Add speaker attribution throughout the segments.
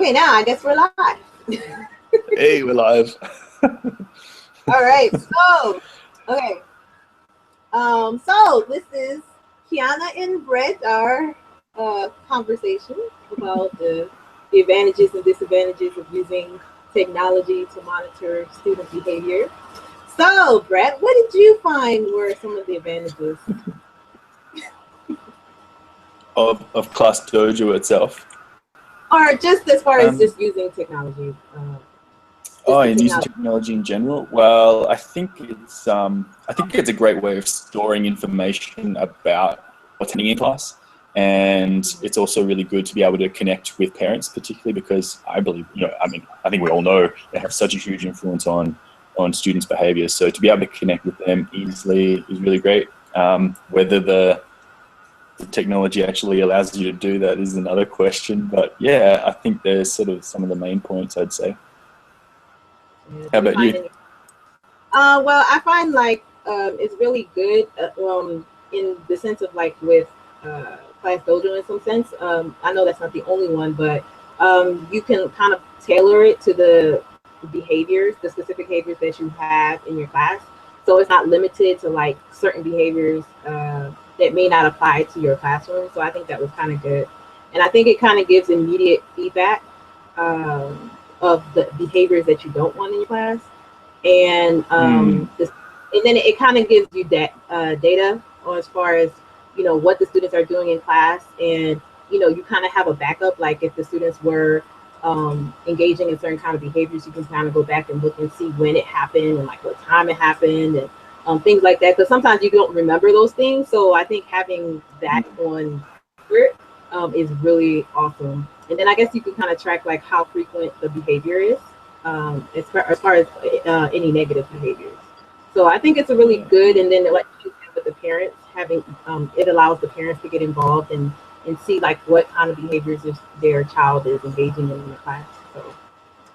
Speaker 1: Okay, now I guess we're live.
Speaker 2: Hey, we're live.
Speaker 1: All right, so okay. So this is Khiana and Brett, our conversation about the advantages and disadvantages of using technology to monitor student behavior. So, Brett, what did you find were some of the advantages?
Speaker 2: Of Class Dojo itself.
Speaker 1: Or just as far as just using technology.
Speaker 2: And using technology in general. Well, I think it's a great way of storing information about what's happening in class, and it's also really good to be able to connect with parents, particularly because I believe, I think we all know they have such a huge influence on students' behaviour. So to be able to connect with them easily is really great. Whether the technology actually allows you to do that is another question, but yeah, I think there's sort of some of the main points I'd say. How about you?
Speaker 1: Well, I find like it's really good in the sense of like with Class Dojo in some sense. I know that's not the only one, but you can kind of tailor it to the behaviors, the specific behaviors that you have in your class. So it's not limited to like certain behaviors that may not apply to your classroom. So I think that was kind of good. And I think it kind of gives immediate feedback of the behaviors that you don't want in your class. And and then it kind of gives you that data on as far as, what the students are doing in class. And, you kind of have a backup, like if the students were engaging in certain kind of behaviors, you can kind of go back and look and see when it happened and like what time it happened and things like that. Because sometimes you don't remember those things. So I think having that on record is really awesome. And then I guess you can kind of track like how frequent the behavior is as far as any negative behaviors. So I think it's a really good, and then like you said with the parents having, it allows the parents to get involved and see like what kind of behaviors their child is engaging in the class. So,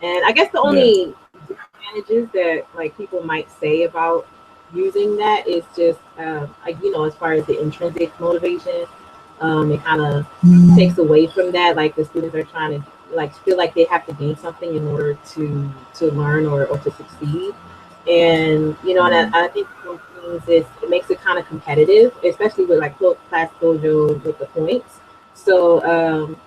Speaker 1: and I guess the only advantages that like people might say about using that is just like, as far as the intrinsic motivation, it kind of takes away from that. Like the students are trying to like feel like they have to gain something in order to learn or to succeed. And and I think some things it makes it kind of competitive, especially with like Class Dojo with the points. So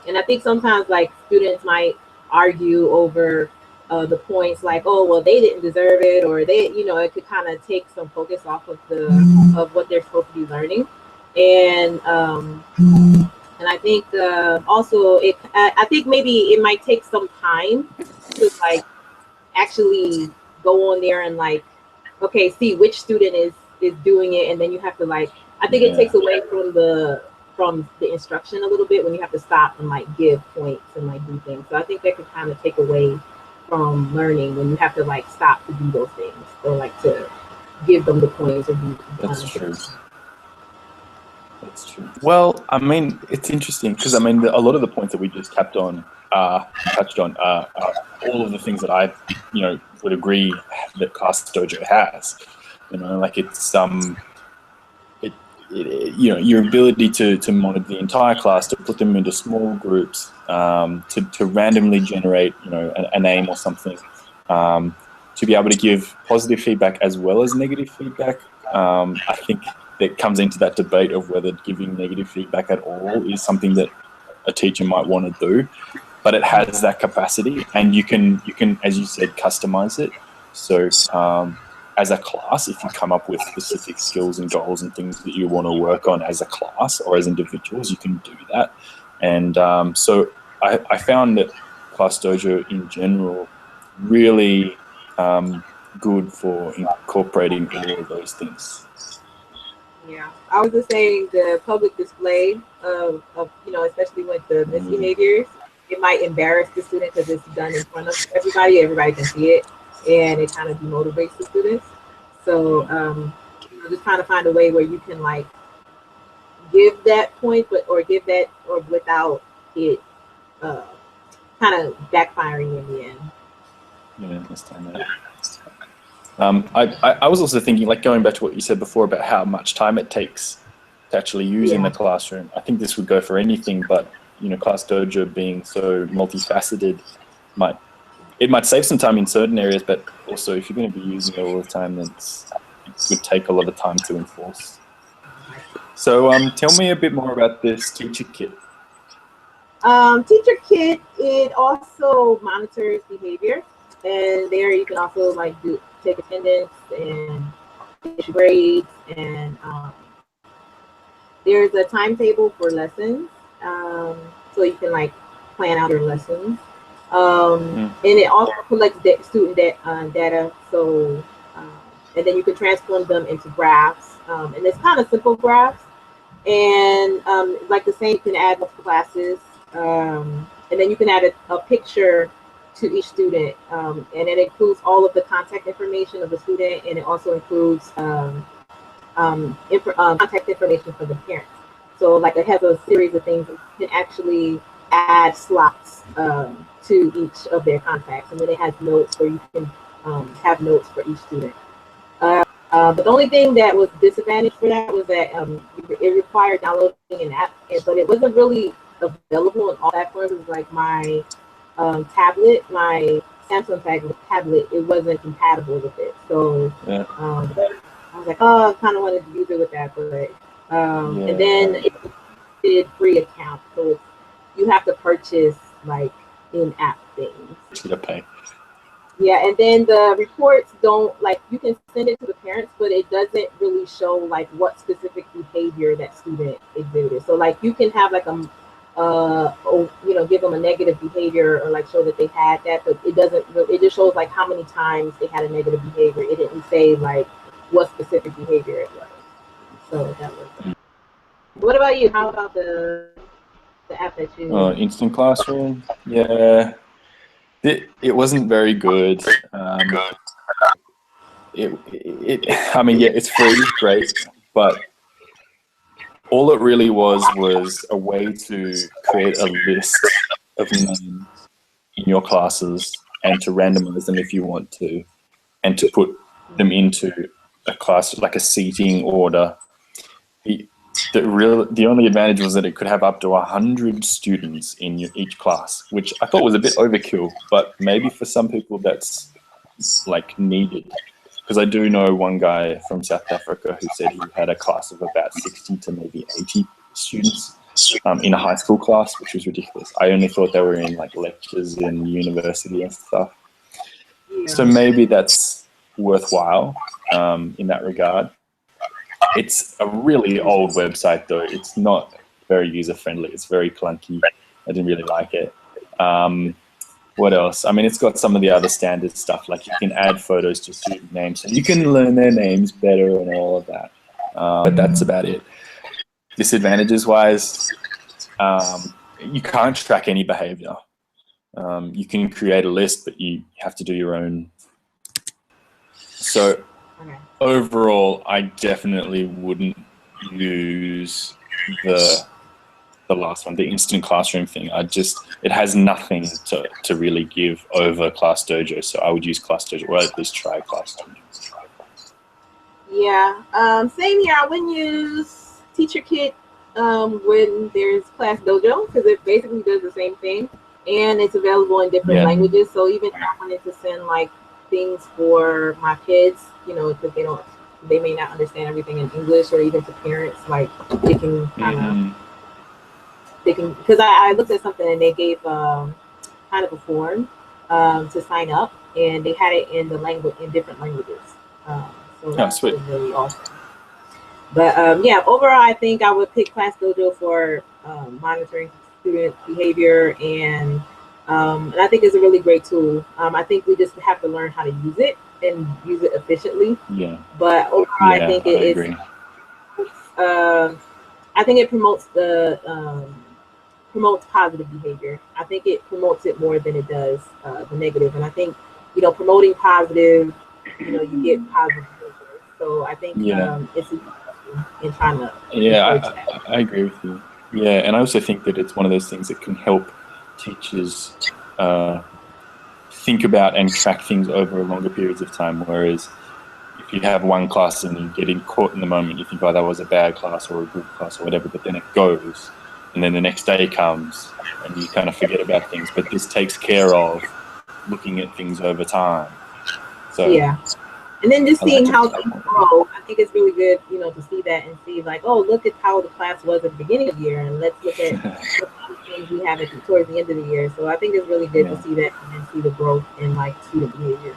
Speaker 1: and I think sometimes like students might argue over the points, like, oh well, they didn't deserve it, or they, it could kind of take some focus off of of what they're supposed to be learning. And I think also I think maybe it might take some time to like actually go on there and like, okay, see which student is doing it, and then you have to like, I think it takes away from the instruction a little bit when you have to stop and like give points and like do things. So I think that could kind of take away from learning when you have to like stop to do those things, or like to give them the points or do.
Speaker 2: That's true. That's true. Well, I mean, it's interesting because I mean, a lot of the points that we just touched on all of the things that I, would agree that Class Dojo has. Like it's your ability to monitor the entire class, to put them into small groups, to randomly generate, a name or something, to be able to give positive feedback as well as negative feedback. I think that comes into that debate of whether giving negative feedback at all is something that a teacher might want to do, but it has that capacity, and you can, as you said, customize it. So as a class, if you come up with specific skills and goals and things that you want to work on as a class or as individuals, you can do that. And so I found that Class Dojo in general really good for incorporating all of those things.
Speaker 1: Yeah, I was just saying the public display of especially with the misbehaviors, it might embarrass the student because it's done in front of everybody. Everybody can see it, and it kind of demotivates the students. So just trying to find a way where you can like give that point, or give that, or without it kind of backfiring in the end.
Speaker 2: Yeah, I understand that. I was also thinking, like going back to what you said before about how much time it takes to actually use in the classroom. I think this would go for anything, but Class Dojo being so multifaceted it might save some time in certain areas, but also if you're going to be using it all the time, then it would take a lot of time to enforce. So tell me a bit more about this teacher kit.
Speaker 1: Teacher kit, it also monitors behavior, and there you can also like take attendance and issue grades, and there's a timetable for lessons, so you can like plan out your lessons. And it also collects student data, so and then you can transform them into graphs, and it's kind of simple graphs, and like the same, you can add multiple classes, and then you can add a picture to each student, and it includes all of the contact information of the student, and it also includes contact information for the parents. So like it has a series of things that you can actually add slots to each of their contacts, and then it has notes where you can have notes for each student. But the only thing that was disadvantaged for that was that it required downloading an app, but it wasn't really available in all platforms. It was like my tablet, my Samsung tablet, it wasn't compatible with it. So
Speaker 2: Yeah.
Speaker 1: I was like, oh, I kind of wanted to use it with that, but and then it did free account, so you have to purchase like in-app things.
Speaker 2: To pay.
Speaker 1: Yeah, and then the reports don't, like, you can send it to the parents, but it doesn't really show like what specific behavior that student exhibited. So like you can have like give them a negative behavior or like show that they had that, but it doesn't. It just shows like how many times they had a negative behavior. It didn't say like what specific behavior it was. So that was. What about you? How about the app that you?
Speaker 2: Instant Classroom. Yeah. It wasn't very good. I mean, yeah, it's free, great, but all it really was a way to create a list of names in your classes and to randomize them if you want to, and to put them into a class, like a seating order. The only advantage was that it could have up to 100 students in each class, which I thought was a bit overkill, but maybe for some people that's like needed. Because I do know one guy from South Africa who said he had a class of about 60 to maybe 80 students in a high school class, which was ridiculous. I only thought they were in like lectures in university and stuff. So maybe that's worthwhile in that regard. It's a really old website though. It's not very user-friendly. It's very clunky. I didn't really like it. What else? I mean, it's got some of the other standard stuff, like you can add photos to student names, and you can learn their names better and all of that. But that's about it. Disadvantages-wise, you can't track any behavior. You can create a list, but you have to do your own. So overall, I definitely wouldn't use the last one, the instant classroom thing. It has nothing to really give over Class Dojo, so I would use Class Dojo, or at least try Class Dojo.
Speaker 1: Yeah, same here. I wouldn't use Teacher Kit when there's Class Dojo, because it basically does the same thing, and it's available in different languages. So even if I wanted to send like things for my kids, because they may not understand everything in English, or even to parents, like they can kind of, because I looked at something and they gave kind of a form to sign up, and they had it in different languages. So that's really awesome. But overall, I think I would pick Class Dojo for monitoring student behavior, and I think it's a really great tool. I think we just have to learn how to use it and use it efficiently.
Speaker 2: Yeah.
Speaker 1: But overall, I think it is. I think it promotes promotes positive behavior. I think it promotes it more than it does the negative. And I think promoting positive, you get positive behavior. So I think it's in trying to.
Speaker 2: Yeah, I agree with you. Yeah, and I also think that it's one of those things that can help teachers think about and track things over longer periods of time, whereas if you have one class and you get caught in the moment, you think, oh, that was a bad class or a good class or whatever, but then it goes. and then the next day comes and you kind of forget about things. But this takes care of looking at things over time. So
Speaker 1: yeah. And then just
Speaker 2: I like
Speaker 1: seeing
Speaker 2: to
Speaker 1: how
Speaker 2: put that
Speaker 1: things
Speaker 2: more.
Speaker 1: grow, I think it's really good, you know, to see that and see like, oh, look at how the class was at the beginning of the year, and let's look at what things we have towards the end of the year. So I think it's really good to
Speaker 2: Yeah.
Speaker 1: see that and then see the growth in like student behavior.